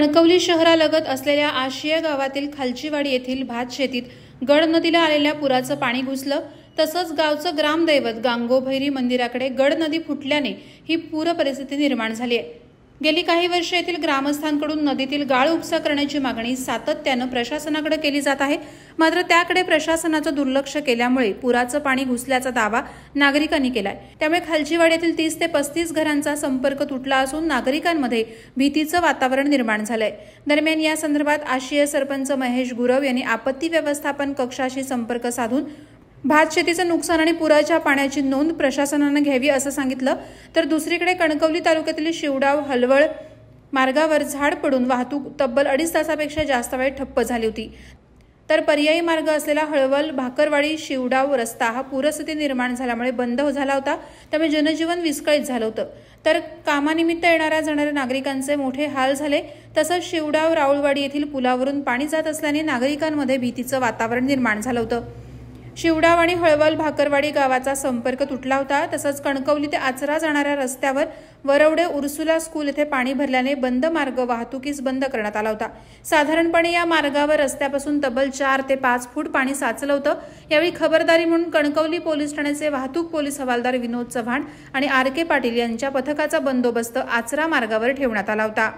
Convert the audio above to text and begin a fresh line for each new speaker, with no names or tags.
कणकवली शहरालगत असलेल्या आशिया गावातील खालचीवाडी येथील भात शेतीत गड नदीला आलेल्या पुराचं पाणी घुसलं। तसंच गावचं ग्रामदैवत गांगोभैरी मंदिराकडे गड नदी फुटल्याने ही पूर परिस्थिती निर्माण झाली आहे। गेली काही वर्षे येथील ग्रामस्थांकडून नदीतील गाळ उपसा करण्याची मागणी सातत्यानं प्रशासनाकडे केली जात आहे, मात्र त्याकडे प्रशासनाचं दुर्लक्ष केल्यामुळे पुराचं पाणी घुसल्याचा दावा नागरिकांनी केलाय। त्यामुळे खालचीवाडी येथील 30 ते 35 घरांचा संपर्क तुटला असून नागरिकांमध्ये भीतीचं वातावरण निर्माण झालंय। दरम्यान या संदर्भात आशिया सरपंच महेश गुरव यांनी आपत्ती व्यवस्थापन कक्षाशी संपर्क साधून भात शेतीचं नुकसान आणि पुराच्या पाण्याची नोंद प्रशासनाने घ्यावी असं सांगितलं। तर दुसरीकडे कणकवली तालुक्यातील शिवडाव हलवळ मार्गावर झाड पडून वाहतूक तब्बल 2.5 तासापेक्षा जास्त वेळ ठप्प झाली होती। तर पर्यायी मार्ग असलेला हळवल भाकरवाडी शिवडाव रस्ता हा पूरस्थिती निर्माण झाल्यामुळे बंद झाला होता, त्यामुळे जनजीवन विस्कळीत झालं होतं। तर कामानिमित्त येणाऱ्या जाणाऱ्या नागरिकांचे मोठे हाल झाले। तसंच शिवडाव राऊळवाडी येथील पुलावरून पाणी जात असल्याने नागरिकांमध्ये भीतीचं वातावरण निर्माण झालं होतं। शिवडाव आणि हळवल भाकरवाडी गावाचा संपर्क तुटला होता। तसंच कणकवली ते आचरा जाणाऱ्या रस्त्यावर वरवडे उर्सुला स्कूल येथे पाणी भरल्याने बंद मार्ग वाहतुकीस बंद करण्यात आला होता। साधारणपणे या मार्गावर रस्त्यापासून तब्बल 4 ते 5 फूट पाणी साचलं होतं। यावेळी खबरदारी म्हणून कणकवली पोलीस ठाण्याचे वाहतूक पोलीस हवालदार विनोद चव्हाण आणि RK पाटील यांच्या पथकाचा बंदोबस्त आचरा मार्गावर ठेवण्यात आला होता।